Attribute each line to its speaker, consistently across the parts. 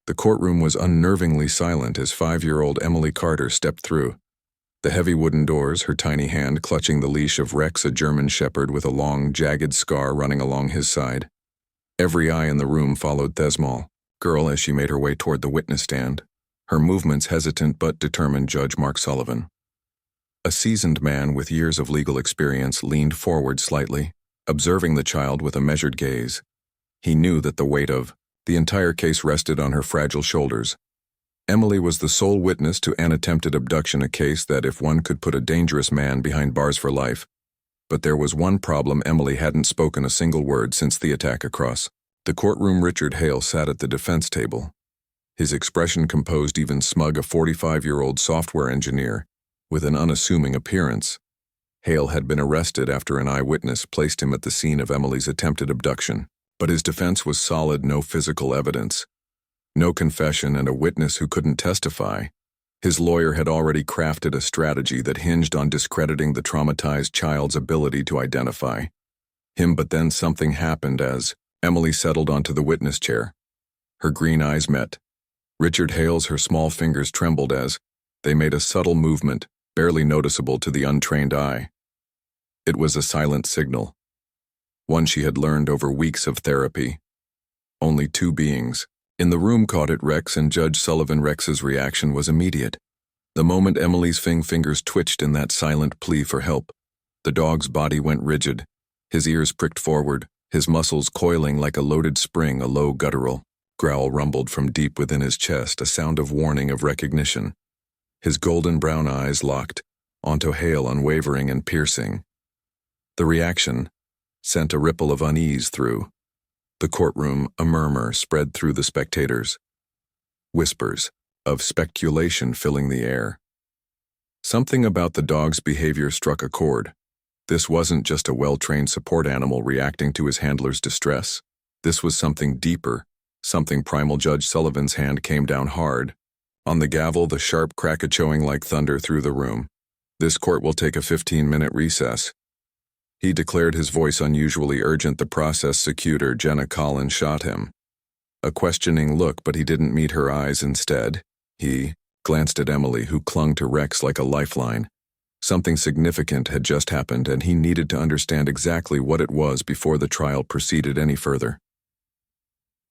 Speaker 1: The courtroom was unnervingly silent as 5-year-old Emily Carter stepped through. The heavy wooden doors, her tiny hand clutching the leash of Rex, a German shepherd with a long, jagged scar running along his side. Every eye in the room followed Thesmal, girl, as she made her way toward the witness stand, her movements hesitant but determined. Judge Mark Sullivan, a seasoned man with years of legal experience, leaned forward slightly, observing the child with a measured gaze. He knew that the weight of the entire case rested on her fragile shoulders. Emily was the sole witness to an attempted abduction, a case that, if one could, put a dangerous man behind bars for life. But there was one problem: Emily hadn't spoken a single word since the attack across the courtroom. Richard Hale sat at the defense table, his expression composed, even smug, a 45-year-old software engineer with an unassuming appearance. Hale had been arrested after an eyewitness placed him at the scene of Emily's attempted abduction, but his defense was solid: no physical evidence, no confession, and a witness who couldn't testify. His lawyer had already crafted a strategy that hinged on discrediting the traumatized child's ability to identify him. But then something happened as Emily settled onto the witness chair. Her green eyes met Richard Hale's. Her small fingers trembled as they made a subtle movement, barely noticeable to the untrained eye. It was a silent signal, one she had learned over weeks of therapy. Only two beings in the room caught it: Rex and Judge Sullivan. Rex's reaction was immediate. The moment Emily's fingers twitched in that silent plea for help, the dog's body went rigid, his ears pricked forward, his muscles coiling like a loaded spring. A low guttural growl rumbled from deep within his chest, a sound of warning, of recognition. His golden brown eyes locked onto Hale, unwavering and piercing. The reaction sent a ripple of unease through the courtroom. A murmur spread through the spectators, whispers of speculation filling the air. Something about the dog's behavior struck a chord. This wasn't just a well-trained support animal reacting to his handler's distress. This was something deeper, something primal. Judge Sullivan's hand came down hard on the gavel, the sharp crack echoing like thunder through the room. This court will take a 15-minute recess, he declared, his voice unusually urgent. The process secutor, Jenna Collins, shot him a questioning look, but he didn't meet her eyes. Instead, he glanced at Emily, who clung to Rex like a lifeline. Something significant had just happened, and he needed to understand exactly what it was before the trial proceeded any further.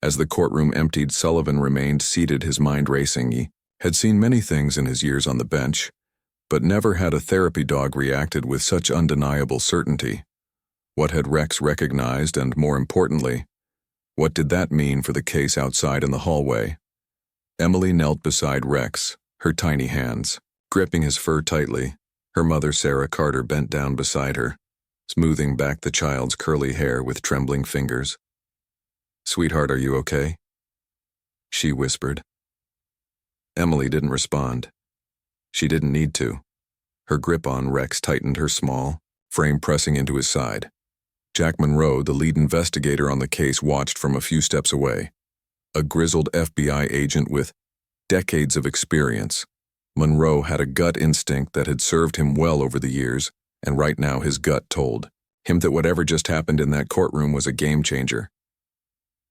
Speaker 1: As the courtroom emptied, Sullivan remained seated, his mind racing. He had seen many things in his years on the bench, but never had a therapy dog reacted with such undeniable certainty. What had Rex recognized, and more importantly, what did that mean for the case outside in the hallway? Emily knelt beside Rex, her tiny hands gripping his fur tightly. Her mother, Sarah Carter, bent down beside her, smoothing back the child's curly hair with trembling fingers. "Sweetheart, are you okay?" she whispered. Emily didn't respond. She didn't need to. Her grip on Rex tightened, her small frame pressing into his side. Jack Monroe, the lead investigator on the case, watched from a few steps away. A grizzled FBI agent with decades of experience, Monroe had a gut instinct that had served him well over the years, and right now his gut told him that whatever just happened in that courtroom was a game changer.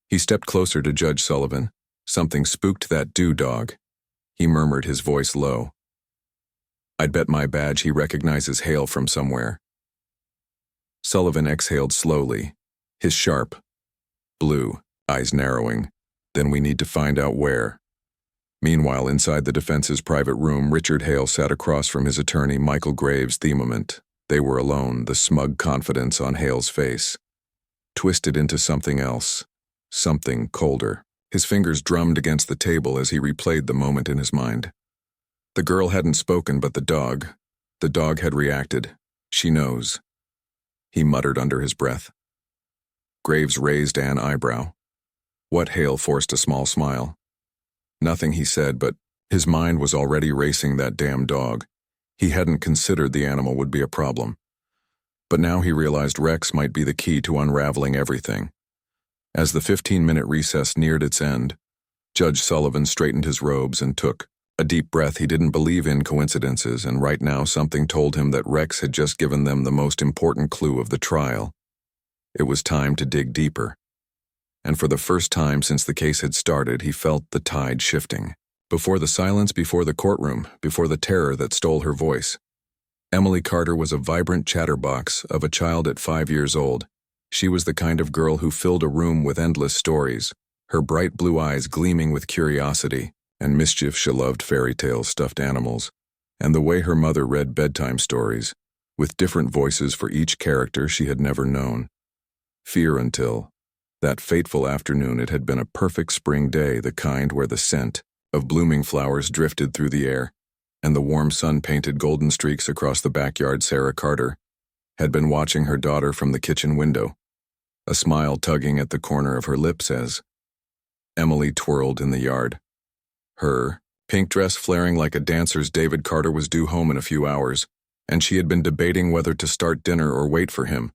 Speaker 1: He stepped closer to Judge Sullivan. "Something spooked that dog," he murmured, his voice low. "I'd bet my badge he recognizes Hale from somewhere." Sullivan exhaled slowly, his sharp, blue eyes narrowing. "Then we need to find out where." Meanwhile, inside the defense's private room, Richard Hale sat across from his attorney, Michael Graves. The moment they were alone, the smug confidence on Hale's face twisted into something else, something colder. His fingers drummed against the table as he replayed the moment in his mind. The girl hadn't spoken, but the dog had reacted. "She knows," he muttered under his breath. Graves raised an eyebrow. "What?" Hale forced a small smile. "Nothing," he said, but his mind was already racing. That damn dog. He hadn't considered the animal would be a problem. But now he realized Rex might be the key to unraveling everything. As the 15-minute recess neared its end, Judge Sullivan straightened his robes and took a deep breath. He didn't believe in coincidences, and right now something told him that Rex had just given them the most important clue of the trial. It was time to dig deeper. and for the first time since the case had started, he felt the tide shifting. Before the silence, before the courtroom, before the terror that stole her voice, Emily Carter was a vibrant chatterbox of a child at 5 years old. She was the kind of girl who filled a room with endless stories, her bright blue eyes gleaming with curiosity and mischief. She loved fairy tales, stuffed animals, and the way her mother read bedtime stories, with different voices for each character she had never known. Fear until that fateful afternoon. It had been a perfect spring day, the kind where the scent of blooming flowers drifted through the air, and the warm sun painted golden streaks across the backyard. Sarah Carter had been watching her daughter from the kitchen window, a smile tugging at the corner of her lips as Emily twirled in the yard, her pink dress flaring like a dancer's. David Carter was due home in a few hours, and she had been debating whether to start dinner or wait for him.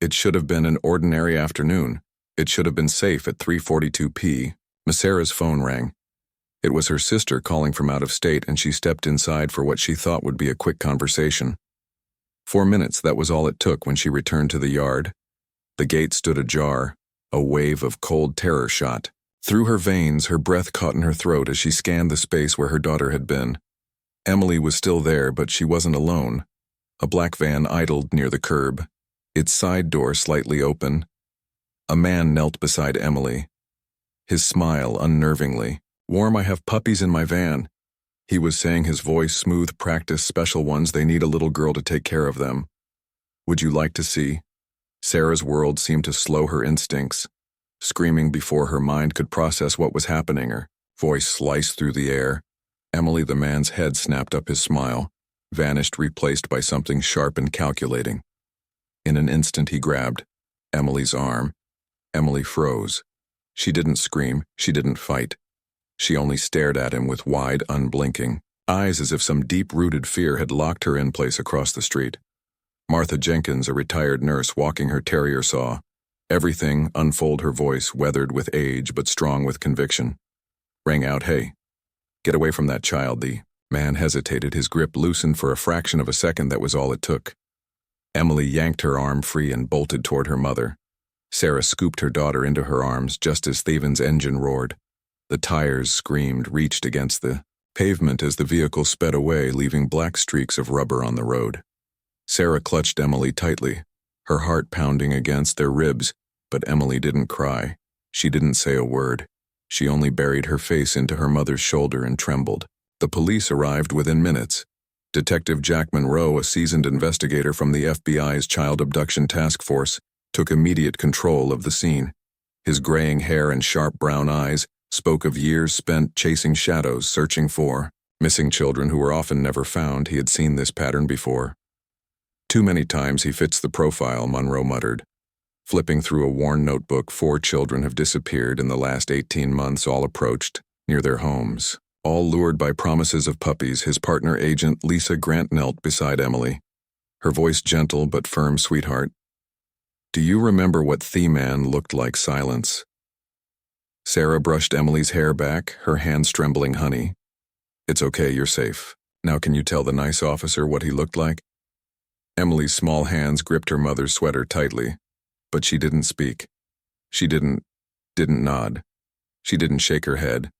Speaker 1: It should have been an ordinary afternoon. It should have been safe at 3:42 p.m. Sarah's phone rang. It was her sister calling from out of state, and she stepped inside for what she thought would be a quick conversation. 4 minutes, that was all it took. When she returned to the yard, the gate stood ajar. A wave of cold terror shot through her veins. Her breath caught in her throat as she scanned the space where her daughter had been. Emily was still there, but she wasn't alone. A black van idled near the curb, its side door slightly open. A man knelt beside Emily, his smile unnervingly warm. "I have puppies in my van," he was saying, his voice smooth. "Practice special ones. They need a little girl to take care of them. Would you like to see?" Sarah's world seemed to slow, her instincts screaming before her mind could process what was happening. Her voice sliced through the air. "Emily," the man's head snapped up, his smile vanished, replaced by something sharp and calculating. In an instant he grabbed Emily's arm. Emily froze. She didn't scream, she didn't fight. She only stared at him with wide, unblinking eyes, as if some deep-rooted fear had locked her in place. Across the street, Martha Jenkins, a retired nurse walking her terrier, saw everything unfold. Her voice, weathered with age but strong with conviction, rang out, "Hey, get away from that child." The man hesitated, his grip loosened for a fraction of a second. That was all it took. Emily yanked her arm free and bolted toward her mother. Sarah scooped her daughter into her arms just as Stephen's engine roared. The tires screamed, reached against the pavement as the vehicle sped away, leaving black streaks of rubber on the road. Sarah clutched Emily tightly, her heart pounding against their ribs, but Emily didn't cry. She didn't say a word. She only buried her face into her mother's shoulder and trembled. The police arrived within minutes. Detective Jack Monroe, a seasoned investigator from the FBI's Child Abduction Task Force, took immediate control of the scene. His graying hair and sharp brown eyes spoke of years spent chasing shadows, searching for missing children who were often never found. He had seen this pattern before. "Too many times he fits the profile," Monroe muttered, flipping through a worn notebook. 4 children have disappeared in the last 18 months, all approached near their homes, all lured by promises of puppies. His partner, Agent Lisa Grant, knelt beside Emily, her voice gentle but firm. "Sweetheart, do you remember what the man looked like?" Silence. Sarah brushed Emily's hair back, her hands trembling. "Honey, it's okay, you're safe. Now can you tell the nice officer what he looked like?" Emily's small hands gripped her mother's sweater tightly, but she didn't speak. She didn't nod. She didn't shake her head.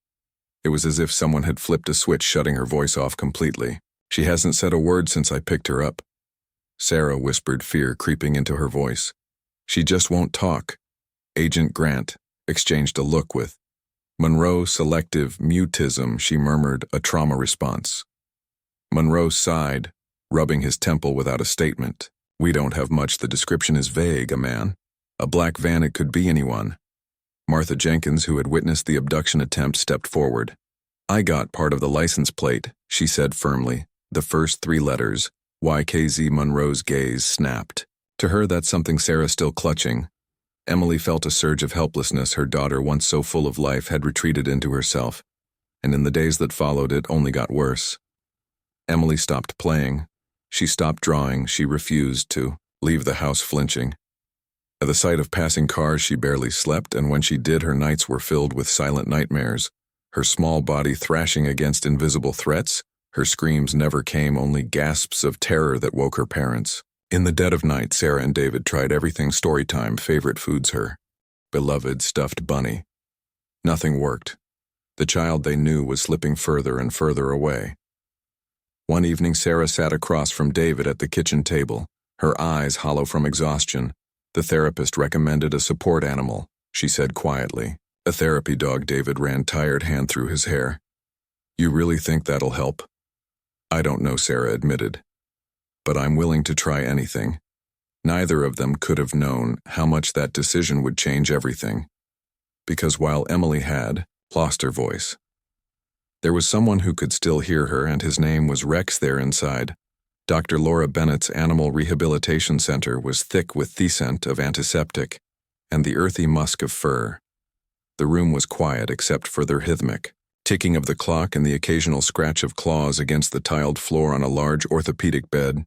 Speaker 1: It was as if someone had flipped a switch, shutting her voice off completely. "She hasn't said a word since I picked her up," Sarah whispered, fear creeping into her voice. "She just won't talk." Agent Grant exchanged a look with Monroe. "Selective mutism," she murmured, "a trauma response." Monroe sighed, rubbing his temple without a statement. "We don't have much. The description is vague. A man, a black van, it could be anyone." Martha Jenkins, who had witnessed the abduction attempt, stepped forward. "I got part of the license plate," she said firmly. "The first 3 letters, YKZ." Monroe's gaze snapped. To her, that's something Sarah still clutching. Emily felt a surge of helplessness. Her daughter, once so full of life, had retreated into herself, and in the days that followed it only got worse. Emily stopped playing. She stopped drawing. She refused to leave the house, flinching. At the sight of passing cars, she barely slept, and when she did, her nights were filled with silent nightmares. Her small body thrashing against invisible threats. Her screams never came, only gasps of terror that woke her parents. In the dead of night, Sarah and David tried everything storytime favorite foods. Her beloved stuffed bunny. Nothing worked. The child they knew was slipping further and further away. One evening, Sarah sat across from David at the kitchen table, her eyes hollow from exhaustion. The therapist recommended a support animal, she said quietly. A therapy dog. David ran tired hand through his hair. You really think that'll help? I don't know, Sarah admitted. But I'm willing to try anything. Neither of them could have known how much that decision would change everything. Because while Emily had lost her voice, there was someone who could still hear her, and his name was Rex there inside. Dr. Laura Bennett's Animal Rehabilitation Center was thick with the scent of antiseptic and the earthy musk of fur. The room was quiet except for the rhythmic ticking of the clock and the occasional scratch of claws against the tiled floor on a large orthopedic bed.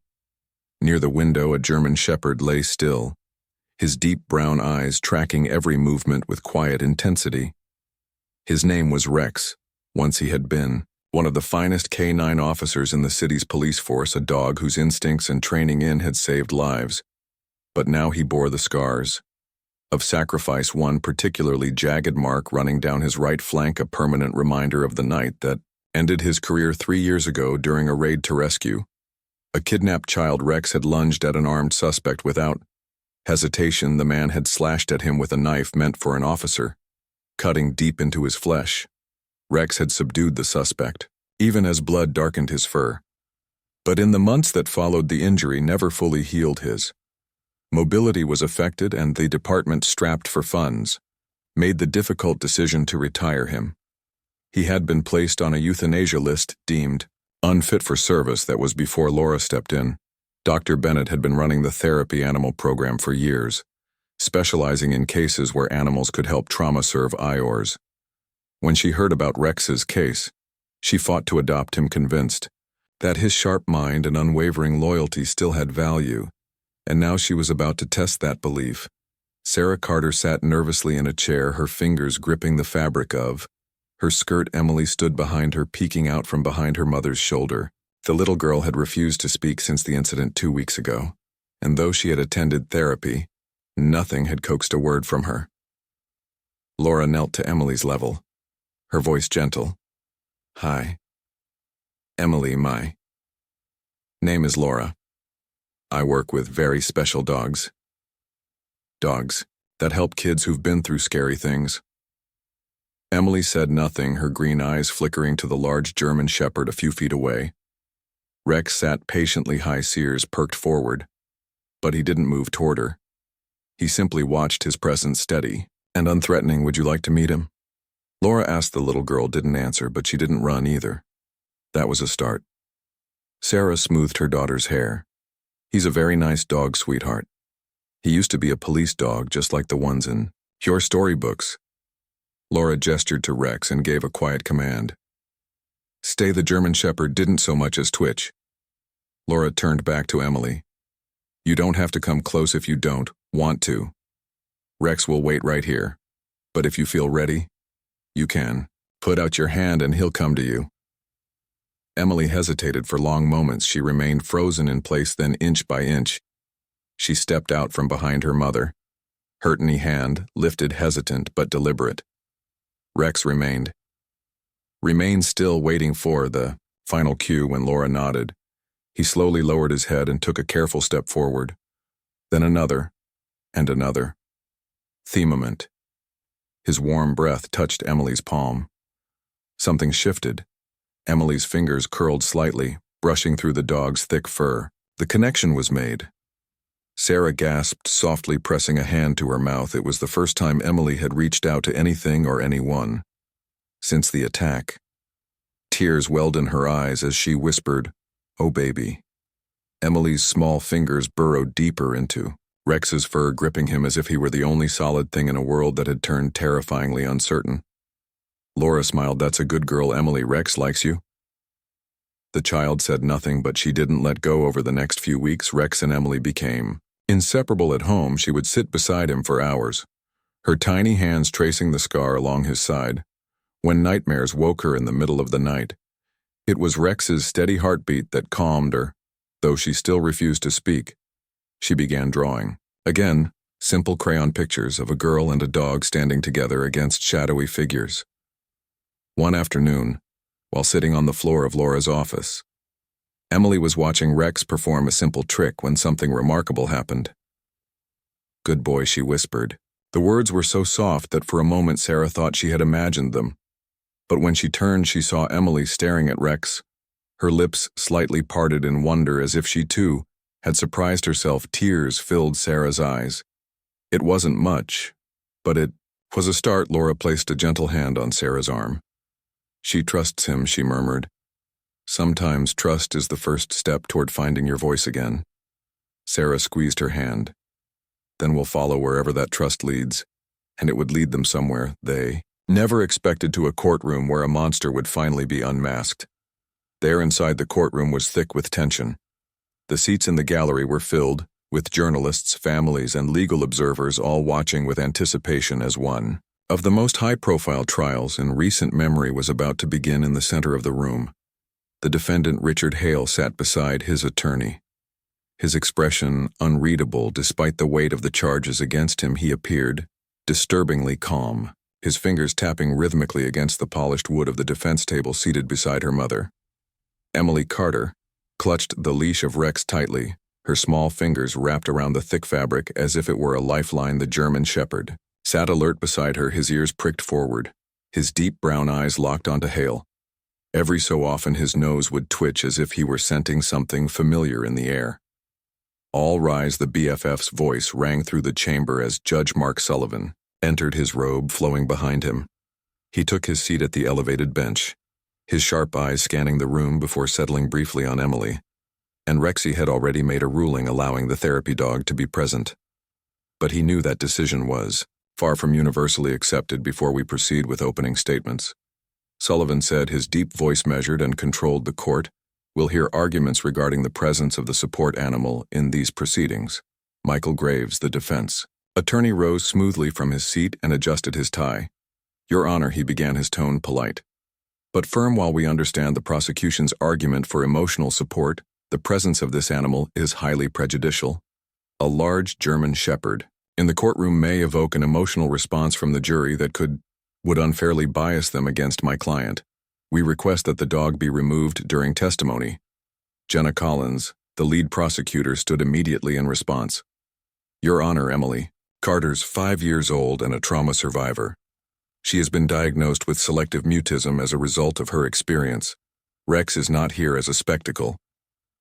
Speaker 1: Near the window, a German shepherd lay still, his deep brown eyes tracking every movement with quiet intensity. His name was Rex. Once he had been one of the finest K-9 officers in the city's police force, a dog whose instincts and training in had saved lives. But now he bore the scars of sacrifice, one particularly jagged mark running down his right flank, a permanent reminder of the night that ended his career 3 years ago during a raid to rescue a kidnapped child. Rex had lunged at an armed suspect without hesitation. The man had slashed at him with a knife meant for an officer, cutting deep into his flesh. Rex had subdued the suspect, even as blood darkened his fur. But in the months that followed, the injury never fully healed. His mobility was affected, and the department, strapped for funds, made the difficult decision to retire him. He had been placed on a euthanasia list, deemed unfit for service. That was before Laura stepped in. Dr. Bennett had been running the therapy animal program for years, specializing in cases where animals could help trauma-serve IORs. When she heard about Rex's case, she fought to adopt him, convinced that his sharp mind and unwavering loyalty still had value, and now she was about to test that belief. Sarah Carter sat nervously in a chair, her fingers gripping the fabric of her skirt. Emily stood behind her, peeking out from behind her mother's shoulder. The little girl had refused to speak since the incident 2 weeks ago, and though she had attended therapy, nothing had coaxed a word from her. Laura knelt to Emily's level, her voice gentle. Hi. Emily, my name is Laura. I work with very special dogs. Dogs that help kids who've been through scary things. Emily said nothing, her green eyes flickering to the large German shepherd a few feet away. Rex sat patiently, high ears perked forward, but he didn't move toward her. He simply watched, his presence steady and unthreatening. Would you like to meet him? Laura asked. The little girl didn't answer, but she didn't run either. That was a start. Sarah smoothed her daughter's hair. He's a very nice dog, sweetheart. He used to be a police dog, just like the ones in your storybooks. Laura gestured to Rex and gave a quiet command. Stay. The German shepherd didn't so much as twitch. Laura turned back to Emily. You don't have to come close if you don't want to. Rex will wait right here. But if you feel ready, you can. Put out your hand and he'll come to you. Emily hesitated for long moments. She remained frozen in place, then inch by inch, she stepped out from behind her mother, her tiny hand lifted, hesitant but deliberate. Rex remained still, waiting for the final cue. When Laura nodded, he slowly lowered his head and took a careful step forward. Then another, and another. The moment. His warm breath touched Emily's palm. Something shifted. Emily's fingers curled slightly, brushing through the dog's thick fur. The connection was made. Sarah gasped, softly pressing a hand to her mouth. It was the first time Emily had reached out to anything or anyone since the attack. Tears welled in her eyes as she whispered, "Oh, baby." Emily's small fingers burrowed deeper into Rex's fur, gripping him as if he were the only solid thing in a world that had turned terrifyingly uncertain. Laura smiled. That's a good girl, Emily. Rex likes you. The child said nothing, but she didn't let go. Over the next few weeks, Rex and Emily became inseparable. At home, she would sit beside him for hours, her tiny hands tracing the scar along his side. When nightmares woke her in the middle of the night, it was Rex's steady heartbeat that calmed her. Though she still refused to speak, she began drawing. Again, Simple crayon pictures of a girl and a dog standing together against shadowy figures. One afternoon, while sitting on the floor of Laura's office, Emily was watching Rex perform a simple trick when something remarkable happened. "Good boy," she whispered. The words were so soft that for a moment Sarah thought she had imagined them. But when she turned, she saw Emily staring at Rex, her lips slightly parted in wonder as if she, too, had surprised herself. Tears filled Sarah's eyes. It wasn't much, but it was a start. Laura placed a gentle hand on Sarah's arm. "She trusts him," she murmured. "Sometimes trust is the first step toward finding your voice again." Sarah squeezed her hand. "Then we'll follow wherever that trust leads," and it would lead them somewhere. They never expected to a courtroom where a monster would finally be unmasked. There inside the courtroom was thick with tension. The seats in the gallery were filled, with journalists, families, and legal observers all watching with anticipation as one of the most high-profile trials in recent memory was about to begin. In the center of the room, the defendant Richard Hale sat beside his attorney. His expression unreadable despite the weight of the charges against him. He appeared disturbingly calm, his fingers tapping rhythmically against the polished wood of the defense table. Seated beside her mother, Emily Carter, clutched the leash of Rex tightly, her small fingers wrapped around the thick fabric as if it were a lifeline. The German shepherd sat alert beside her, his ears pricked forward, his deep brown eyes locked onto Hale. Every so often his nose would twitch as if he were scenting something familiar in the air. "All rise." The BFF's voice rang through the chamber as Judge Mark Sullivan entered, his robe flowing behind him. He took his seat at the elevated bench, his sharp eyes scanning the room before settling briefly on Emily. And Rexy had already made a ruling allowing the therapy dog to be present. But he knew that decision was far from universally accepted. "Before we proceed with opening statements," Sullivan said, his deep voice measured and controlled the court, "we'll hear arguments regarding the presence of the support animal in these proceedings." Michael Graves, the defense attorney, rose smoothly from his seat and adjusted his tie. "Your Honor," he began, his tone polite but firm. "While we understand the prosecution's argument for emotional support, the presence of this animal is highly prejudicial. A large German shepherd in the courtroom may evoke an emotional response from the jury that would unfairly bias them against my client. We request that the dog be removed during testimony." Jenna Collins, the lead prosecutor, stood immediately in response. "Your Honor, Emily Carter's 5 years old and a trauma survivor. She has been diagnosed with selective mutism as a result of her experience. Rex is not here as a spectacle.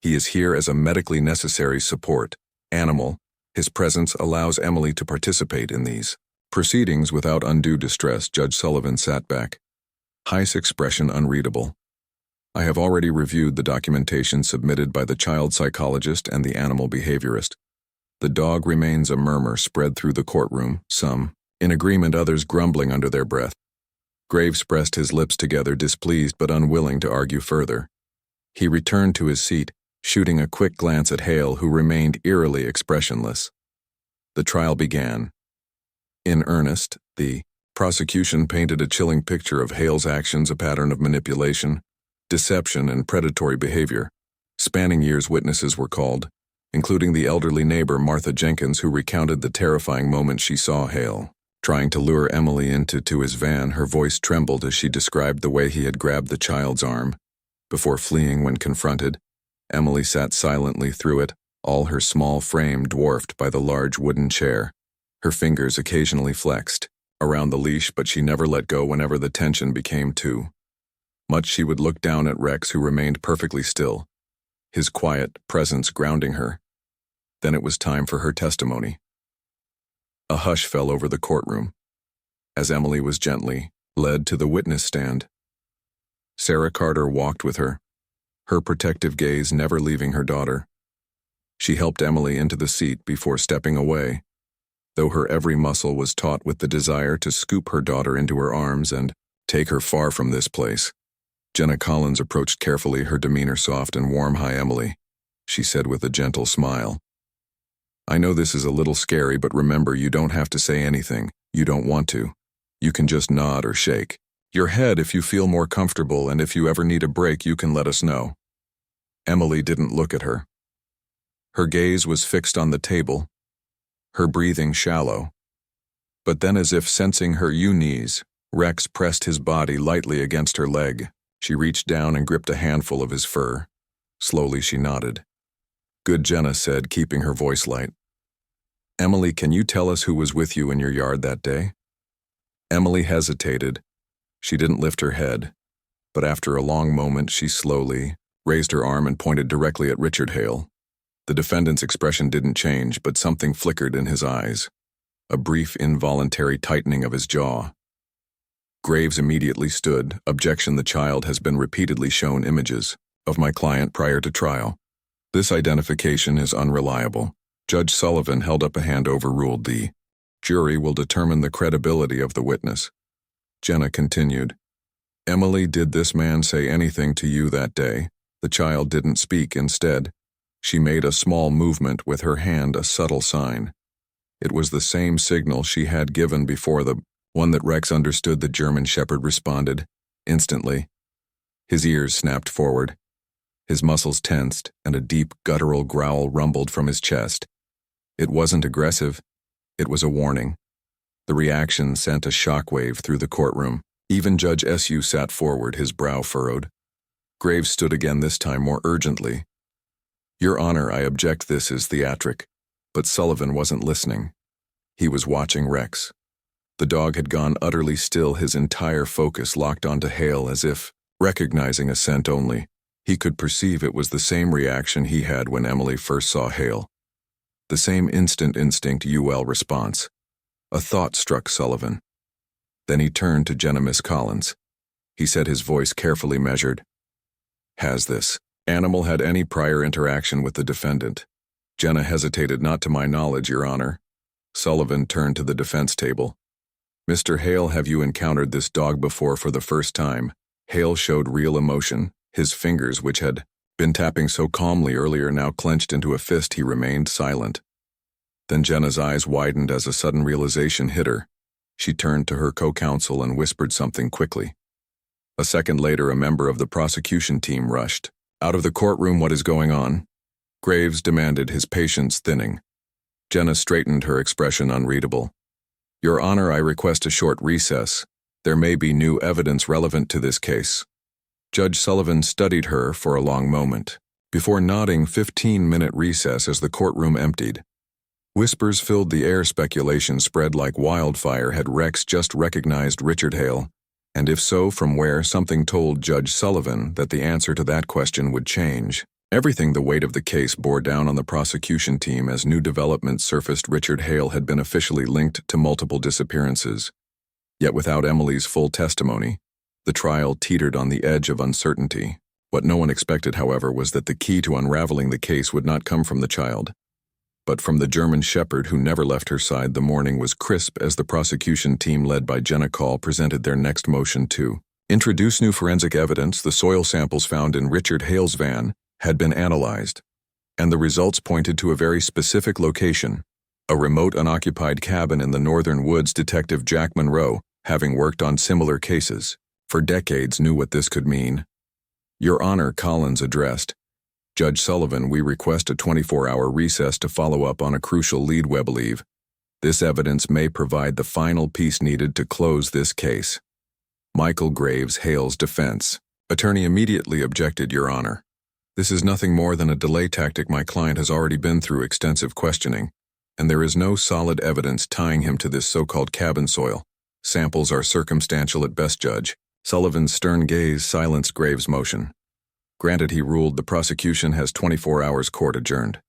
Speaker 1: He is here as a medically necessary support animal. His presence allows Emily to participate in these proceedings without undue distress." Judge Sullivan sat back, his expression unreadable. "I have already reviewed the documentation submitted by the child psychologist and the animal behaviorist. The dog remains." A murmur spread through the courtroom, some in agreement, others grumbling under their breath. Graves pressed his lips together, displeased but unwilling to argue further. He returned to his seat, shooting a quick glance at Hale, who remained eerily expressionless. The trial began. In earnest, the prosecution painted a chilling picture of Hale's actions, a pattern of manipulation, deception, and predatory behavior. Spanning years, witnesses were called, including the elderly neighbor Martha Jenkins, who recounted the terrifying moment she saw Hale trying to lure Emily into his van. Her voice trembled as she described the way he had grabbed the child's arm before fleeing when confronted. Emily sat silently through it, all her small frame dwarfed by the large wooden chair. Her fingers occasionally flexed around the leash, but she never let go whenever the tension became too much. She would look down at Rex, who remained perfectly still, his quiet presence grounding her. Then it was time for her testimony. A hush fell over the courtroom as Emily was gently led to the witness stand. Sarah Carter walked with her, her protective gaze never leaving her daughter. She helped Emily into the seat before stepping away, though her every muscle was taut with the desire to scoop her daughter into her arms and take her far from this place. Jenna Collins approached carefully, her demeanor soft and warm. "Hi, Emily," she said with a gentle smile. "I know this is a little scary, but remember, you don't have to say anything you don't want to. You can just nod or shake your head if you feel more comfortable, and if you ever need a break, you can let us know." Emily didn't look at her. Her gaze was fixed on the table, her breathing shallow. But then, as if sensing her unease, Rex pressed his body lightly against her leg. She reached down and gripped a handful of his fur. Slowly she nodded. "Good," Jenna said, keeping her voice light. "Emily, can you tell us who was with you in your yard that day?" Emily hesitated. She didn't lift her head, but after a long moment she slowly raised her arm and pointed directly at Richard Hale. The defendant's expression didn't change, but something flickered in his eyes. A brief, involuntary tightening of his jaw. Graves immediately stood. "Objection. The child has been repeatedly shown images of my client prior to trial. This identification is unreliable." Judge Sullivan held up a hand. "Overruled. The jury will determine the credibility of the witness." Jenna continued. "Emily, did this man say anything to you that day?" The child didn't speak. Instead, she made a small movement with her hand, a subtle sign. It was the same signal she had given before, the one that Rex understood. The German Shepherd responded instantly. His ears snapped forward. His muscles tensed, and a deep, guttural growl rumbled from his chest. It wasn't aggressive. It was a warning. The reaction sent a shockwave through the courtroom. Even Judge Su sat forward, his brow furrowed. Graves stood again, this time more urgently. "Your Honor, I object. This is theatric." But Sullivan wasn't listening. He was watching Rex. The dog had gone utterly still, his entire focus locked onto Hale, as if recognizing a scent only. He could perceive it was the same reaction he had when Emily first saw Hale. The same instinct UL response. A thought struck Sullivan. Then he turned to Jenna. "Miss Collins," he said, his voice carefully measured. "Has this animal had any prior interaction with the defendant?" Jenna hesitated. "Not to my knowledge, Your Honor." Sullivan turned to the defense table. "Mr. Hale, have you encountered this dog before for the first time?" Hale showed real emotion. His fingers, which had been tapping so calmly earlier, now clenched into a fist. He remained silent. Then Jenna's eyes widened as a sudden realization hit her. She turned to her co-counsel and whispered something quickly. A second later, a member of the prosecution team rushed out of the courtroom. "What is going on?" Graves demanded, his patience thinning. Jenna straightened, her expression unreadable. "Your Honor, I request a short recess. There may be new evidence relevant to this case." Judge Sullivan studied her for a long moment, before nodding. 15-minute recess as the courtroom emptied. Whispers filled the air. Speculation spread like wildfire. Had Rex just recognized Richard Hale? And if so, from where? Something told Judge Sullivan that the answer to that question would change everything. The weight of the case bore down on the prosecution team as new developments surfaced. Richard Hale had been officially linked to multiple disappearances. Yet without Emily's full testimony, the trial teetered on the edge of uncertainty. What no one expected, however, was that the key to unraveling the case would not come from the child, but from the German Shepherd who never left her side. The morning was crisp as the prosecution team, led by Jenna Call, presented their next motion to introduce new forensic evidence. The soil samples found in Richard Hale's van had been analyzed, and the results pointed to a very specific location, a remote unoccupied cabin in the northern woods. Detective Jack Monroe, having worked on similar cases for decades, knew what this could mean. "Your Honor," Collins addressed. "Judge Sullivan, we request a 24-hour recess to follow up on a crucial lead. We believe this evidence may provide the final piece needed to close this case." Michael Graves, Hale's defense attorney, immediately objected. "Your Honor, this is nothing more than a delay tactic. My client has already been through extensive questioning, and there is no solid evidence tying him to this so-called cabin soil. Samples are circumstantial at best." Judge Sullivan's stern gaze silenced Graves' motion. "Granted," he ruled. "The prosecution has 24 hours. Court adjourned."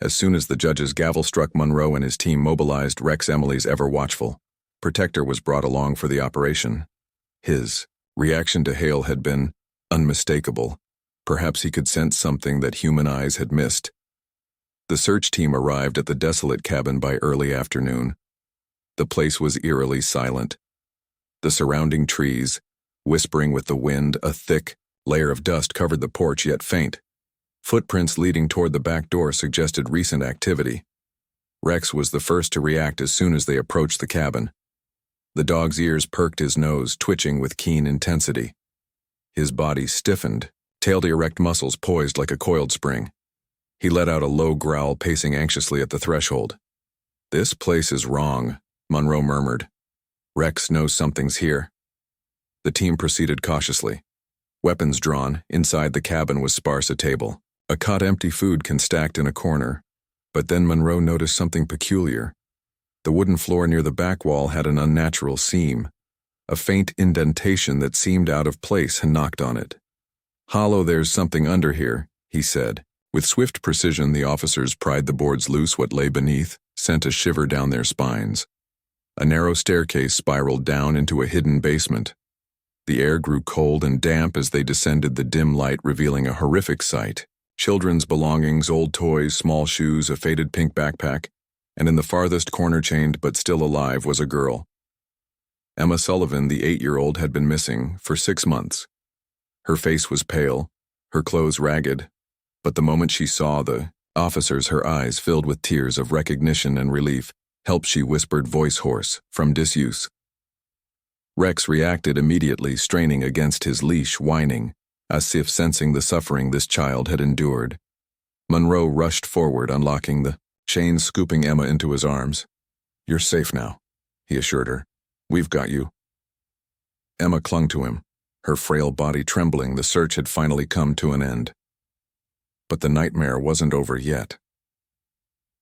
Speaker 1: As soon as the judge's gavel struck, Monroe and his team mobilized. Rex, Emily's ever-watchful protector, was brought along for the operation. His reaction to Hale had been unmistakable. Perhaps he could sense something that human eyes had missed. The search team arrived at the desolate cabin by early afternoon. The place was eerily silent. The surrounding trees, whispering with the wind, a thick layer of dust covered the porch, yet faint. Footprints leading toward the back door suggested recent activity. Rex was the first to react as soon as they approached the cabin. The dog's ears perked, his nose twitching with keen intensity. His body stiffened, tailed erect, muscles poised like a coiled spring. He let out a low growl, pacing anxiously at the threshold. "This place is wrong," Monroe murmured. "Rex knows something's here." The team proceeded cautiously. Weapons drawn, inside the cabin was sparse a table. A cot empty food can stacked in a corner. But then Monroe noticed something peculiar. The wooden floor near the back wall had an unnatural seam. A faint indentation that seemed out of place had knocked on it. "Hollow, there's something under here," he said. With swift precision, the officers pried the boards loose. What lay beneath sent a shiver down their spines. A narrow staircase spiraled down into a hidden basement. The air grew cold and damp as they descended, the dim light revealing a horrific sight. Children's belongings, old toys, small shoes, a faded pink backpack, and in the farthest corner, chained but still alive, was a girl. Emma Sullivan, the 8-year-old, had been missing for 6 months. Her face was pale, her clothes ragged, but the moment she saw the officers, her eyes filled with tears of recognition and relief. "Help," she whispered, voice hoarse from disuse. Rex reacted immediately, straining against his leash, whining, as if sensing the suffering this child had endured. Monroe rushed forward, unlocking the chains, scooping Emma into his arms. "You're safe now," he assured her. "We've got you." Emma clung to him, her frail body trembling. The search had finally come to an end. But the nightmare wasn't over yet.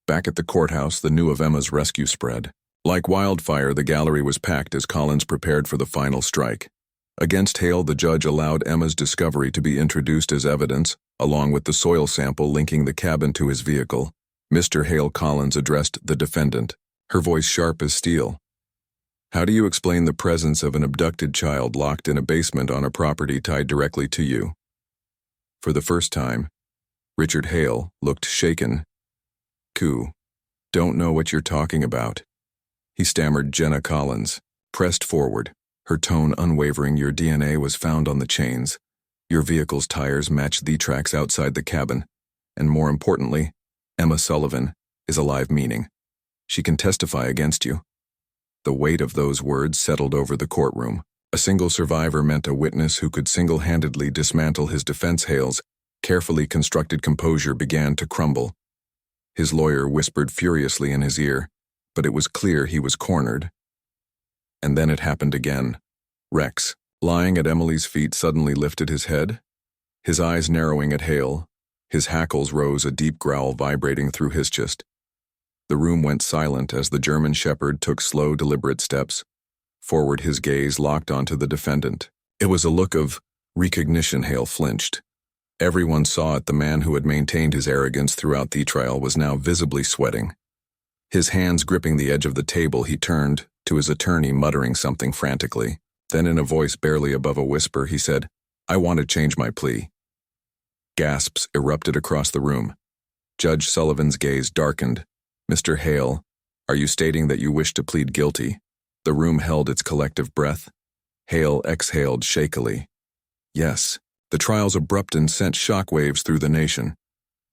Speaker 1: Back at the courthouse, the news of Emma's rescue spread. Like wildfire, the gallery was packed as Collins prepared for the final strike. Against Hale, the judge allowed Emma's discovery to be introduced as evidence, along with the soil sample linking the cabin to his vehicle. Mr. Hale, Collins addressed the defendant, her voice sharp as steel. "How do you explain the presence of an abducted child locked in a basement on a property tied directly to you?" For the first time, Richard Hale looked shaken. "Don't know what you're talking about," he stammered. Jenna Collins pressed forward, her tone unwavering. "Your DNA was found on the chains. Your vehicle's tires matched the tracks outside the cabin. And more importantly, Emma Sullivan is alive, meaning she can testify against you." The weight of those words settled over the courtroom. A single survivor meant a witness who could single-handedly dismantle his defense. Hale's carefully constructed composure began to crumble. His lawyer whispered furiously in his ear, but it was clear he was cornered. And then it happened again. Rex, lying at Emily's feet, suddenly lifted his head, his eyes narrowing at Hale. His hackles rose, a deep growl vibrating through his chest. The room went silent as the German shepherd took slow, deliberate steps forward, his gaze locked onto the defendant. It was a look of recognition. Hale flinched. Everyone saw it. The man who had maintained his arrogance throughout the trial was now visibly sweating. His hands gripping the edge of the table, he turned to his attorney, muttering something frantically. Then, in a voice barely above a whisper, he said, "I want to change my plea." Gasps erupted across the room. Judge Sullivan's gaze darkened. "Mr. Hale, are you stating that you wish to plead guilty?" The room held its collective breath. Hale exhaled shakily. "Yes." The trial's abrupt and sent shockwaves through the nation.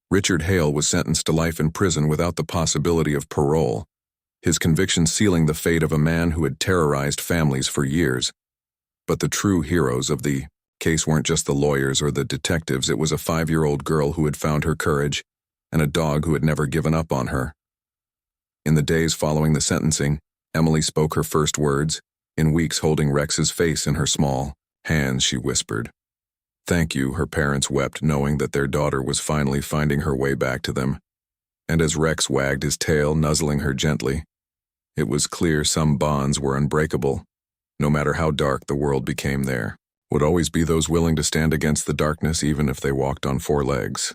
Speaker 1: Richard Hale was sentenced to life in prison without the possibility of parole, his conviction sealing the fate of a man who had terrorized families for years. But the true heroes of the case weren't just the lawyers or the detectives. It was a 5-year-old girl who had found her courage, and a dog who had never given up on her. In the days following the sentencing, Emily spoke her first words. In weeks, holding Rex's face in her small hands, she whispered, "Thank you." Her parents wept, knowing that their daughter was finally finding her way back to them. And as Rex wagged his tail, nuzzling her gently, it was clear some bonds were unbreakable. No matter how dark the world became, there would always be those willing to stand against the darkness, even if they walked on 4 legs.